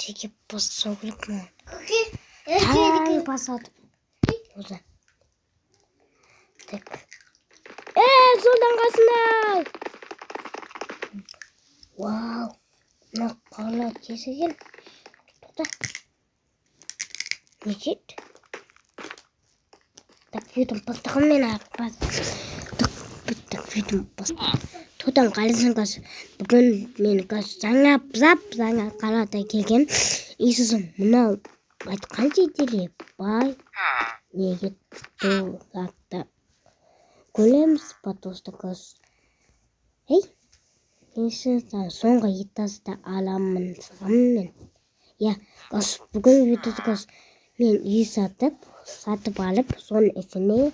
Тіге басса керек ма? Басады. Оза. Так. Солдан қасында! Вау! Мына қала тесіген. Тоқта. Не жет? Так, видом бастағанмен арпаз. Так, видом бастағанмен. Тодан қалысын қас. Бүгін мен қас жаңа қалада келген. Иисусым мынау айтқан жетеле бай. Неге тоғатты. Көреміз патосты қас. Ей? Иисустан соңғы етасты аламын сығыммен. Я, қас бүгін видосы қас. Мен үй сатып алып, соның ішіне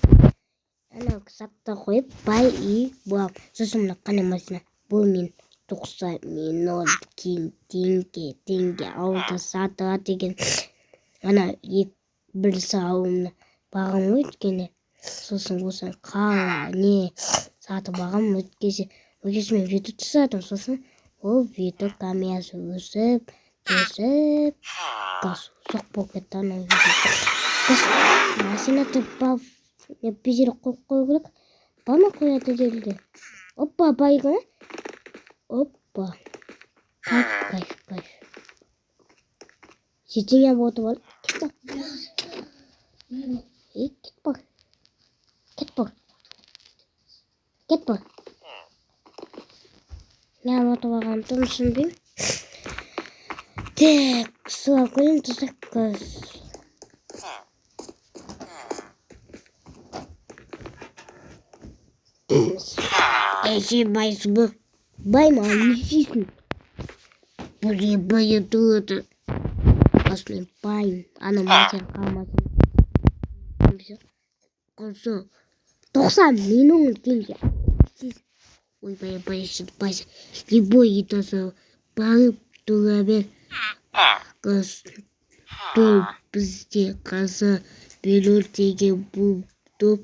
анау сапта қойып, бай үй бұлам. Сосын мына қане машина. Бұл мен 90 миллион теңге ауылда сатыға деген. Ана бір сауымны бағым өткені. Сосын осы қала не сатып бағым өткесі. Өкесі мен видео түсадым. Сосын ол видео камерасы өсіп, қас соқ болып кетті ана видео. Машина тіппап, безері қойып қою керек. Бана қояды делді. Оппа, байға. Оппа. Кайф. Сетіңе боты бар. Кет бар. Не боты барған тұм түсінбейм. Так, сұға көрін тұсақ көз. Сен байсың бұл. Бай ма, не істейсің? Бұл не бай тұғыды. Аслен байын. Ана мәсен қалмасын. Қылсы. 90 миллион теңге. Ой, байсың. Любой етасы барып тұра бер. Қыз. Бұл бізде қасы белор теге бұл топ.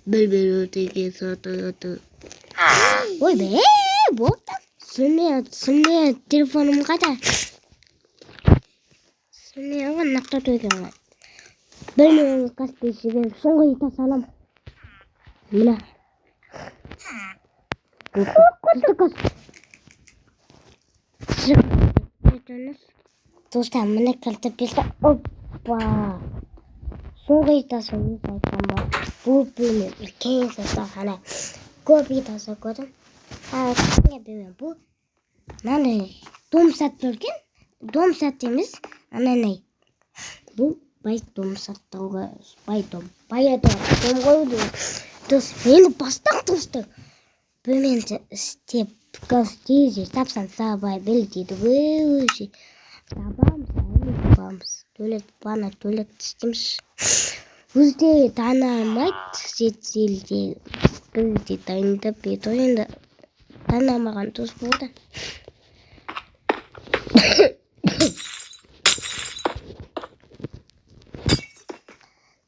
Бір теге сатырады. Ой бе, болды. Сүрме телефоным қайда? Сүрме оған нақта төйген ғой. Бір мен қаспей жібен соңғы ета салам. Мына. Күзді қыз. Достар, мына кілті белді. Оппа. Соңғы ета соңғы айтқан ба. Бұл бөлме үлкен састағана. Көп етасы көрдім. Кішкене бөлме бұл. Мынандай дом сатып үлкен. Дом сат емес. Анандай. Бұл бай дом саттауға. Бай дом. Бай дом қойды. Дос, мені бастақ достар. Бөлменді істеп. Қыз тезі тапсан сабай білдейді. Өші. Табамыз. Төлет істеміз. Өзде танамайды. Сетселде. Бізде дайындап ет ойында. Танамаған дос болды.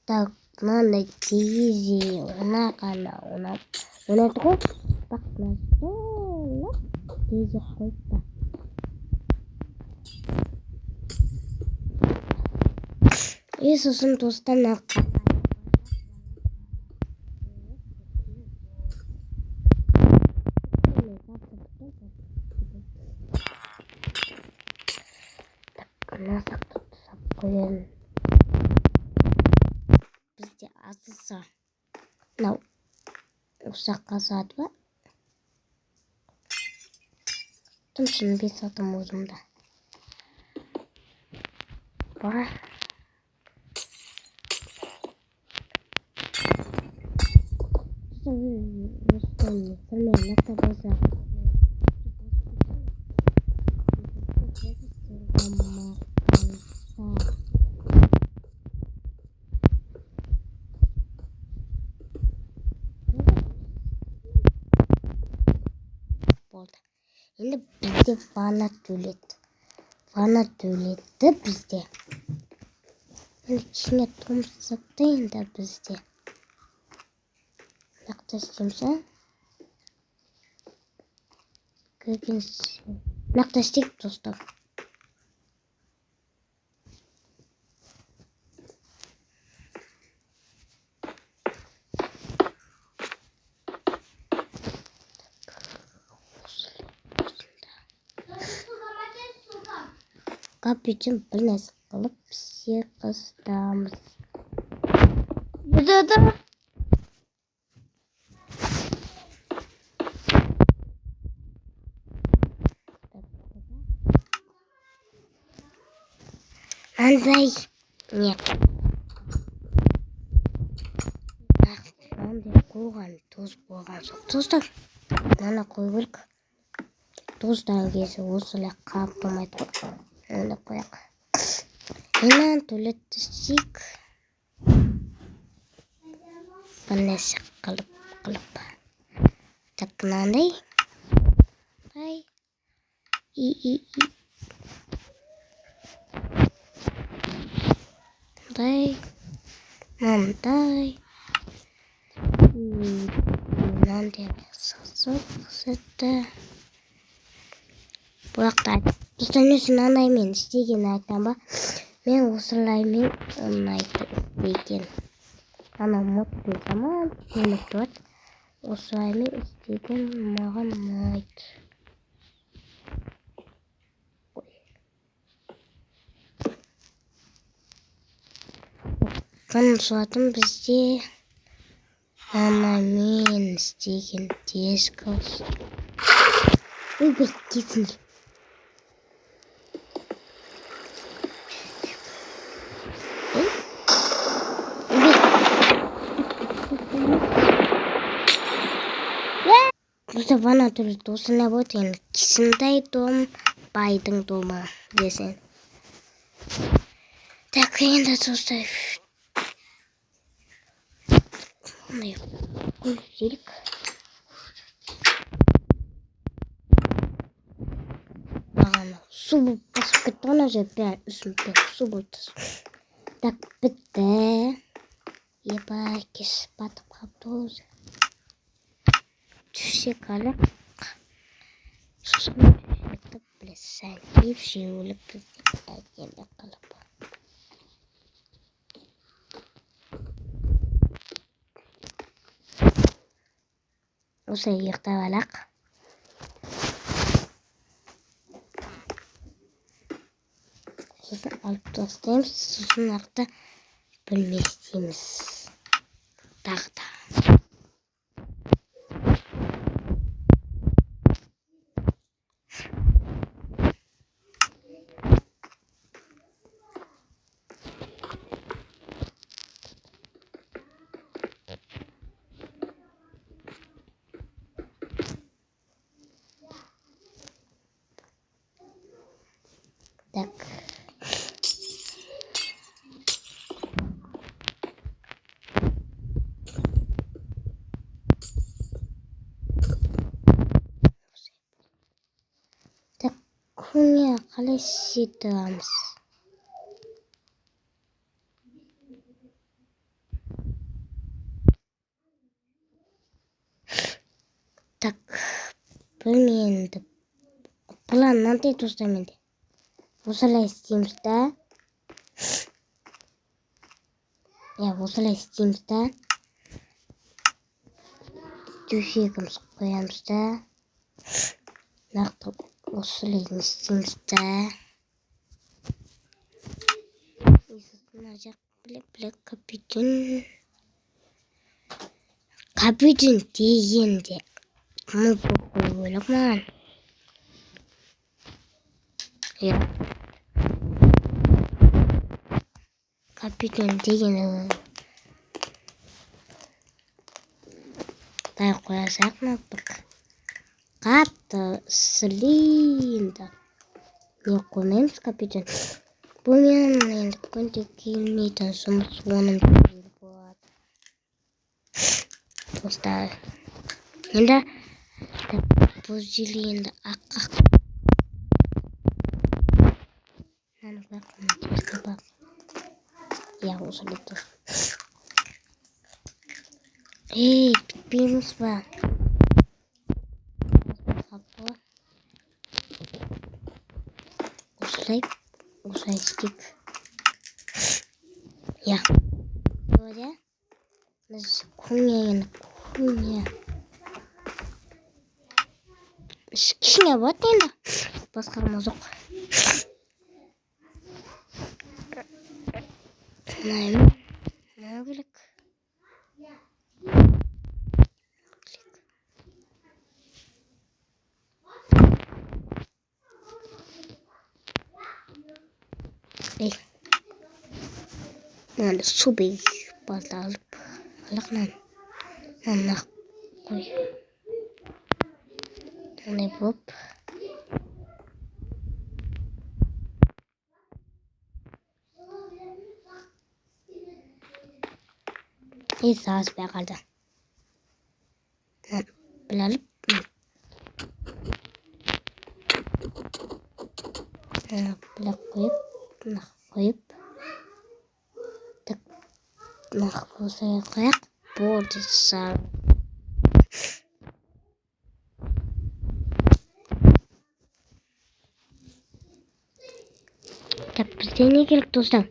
Так, мынандай тезі ұнатығы. Так, насолы тезі қойды. Сосын достан аққа. Насақты тұсап қойын. Бізде азыса. Нау. Ұсаққа сады ба? Тұмшын бес атым өзімді. Ба. Енді бізде ванна төлетті бізде. Енді кішіне тұмсықты енді бізде. Нақты істемсі. Нақты істейік достар. капючин бір нәрсе қылып сиқырстамыз. Андай не мынандай қойған тұз болған жоқ. Тұзды мына қой көрік. Тұздан кесі осылай қалып болмайды ғой. Оны қояқ. Енен төлеттісік. Бір нәрсе қылып. Так мынандай. Мынандай. Мынандай сызды. Бұяқта достар өзін анаймен істеген айтам ба? Мен осылаймен ұнайды істеген. Ана модты заман көмек болады. Осылаймен істеген маған ұнайды. Қаным суатын бізде анамен істеген дискос. Өбек кетін. Достар бана түрі досына болады енді кісіндай дом байдың домы десен. Так енді достар Кульчик. Су басып кетті ғана же бәрі үстімде су болды. Так бітті. Еба кеш батып қалыпты өзі. Түшек алып. Сосын түшекті білесен кеп жеуіліп әдемі қалып. Осы ұйықтап алақ. Сосын алып тастаймыз. Сосын арқта бөлме істейміз. Тағда. Так. Так, күне қалай сетамыз. Так, білмеймін. План мынандай достар менде. Осылай істейміз да. Осылай істейміз да. Төсегіміз қоямыз да. Нақты осылай істейміз да. Мына жақ білек капючин. Капючин дегенде кімі бұл өлік маған. Капючин дегені дай қоясақ нақты қатты сілейінді. Не қоймаймыз капючин. Бұл менің енді күнде келмейтін жұмыс оның дейді болады. Достар. Енді бұл желі енді аққа. Наны бақымын терді бақ. Осылай тұр. Bitmeyimiz var. Usay stick. Ya. Böyle. Biz kunya. Kişine bak yine. Baskalım yok. Мына керек. Ей. Мынаны су балта алып алақнан. Мына қой. Мындай болып. Ей, сағыз бай қалды. Бұл алып. Бұл қойып. Мына қойып. Мына қосай қояқ. Болды сағыз. Так, бізде не керек достар?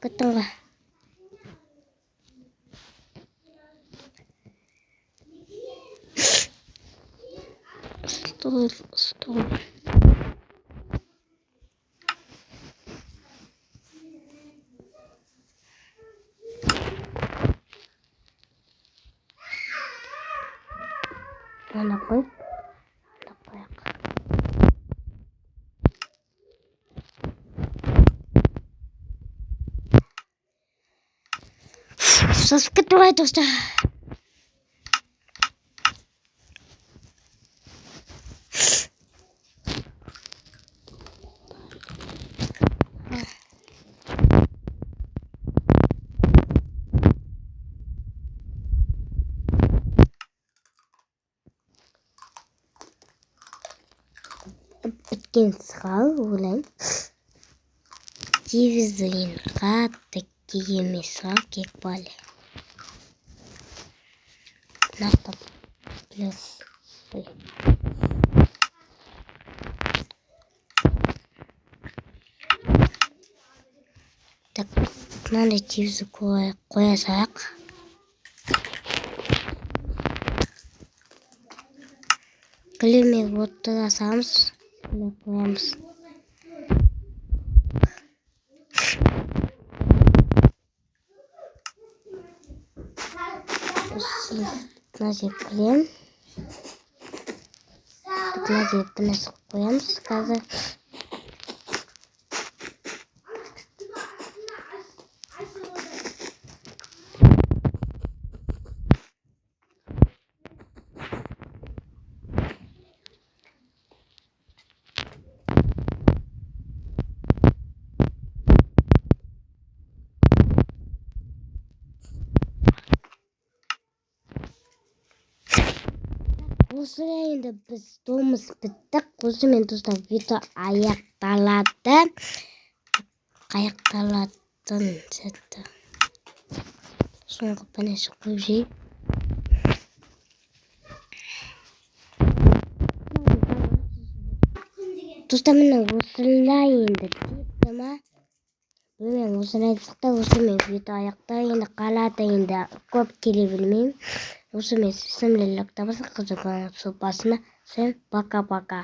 Кеттің ғой. Стол. Ана қойып. Сасып кетті ғой достар. Біткен сығал ойлайым. Телевизорын қатты кегеме сығал кек балі. Нақты плюс. Так, мынандай телевизор қоя салайық. Клемме отыра саламыз. Қоямыз. Мына жер клем. Мына жер тыныс қоямыз қазір. Осылай енді біз домыз біттік. Осымен достар видео аяқталады. Аяқталатын сәтті. Соңғы панесі қойып жейіп. Достар міне осылай енді деді. Мен осылай сықта осымен видео аяқталады. Енді қалады енді көп келе білмеймін. Осымен сімлілік табысы қызы көңіл сұлпасына. Всем пока-пока.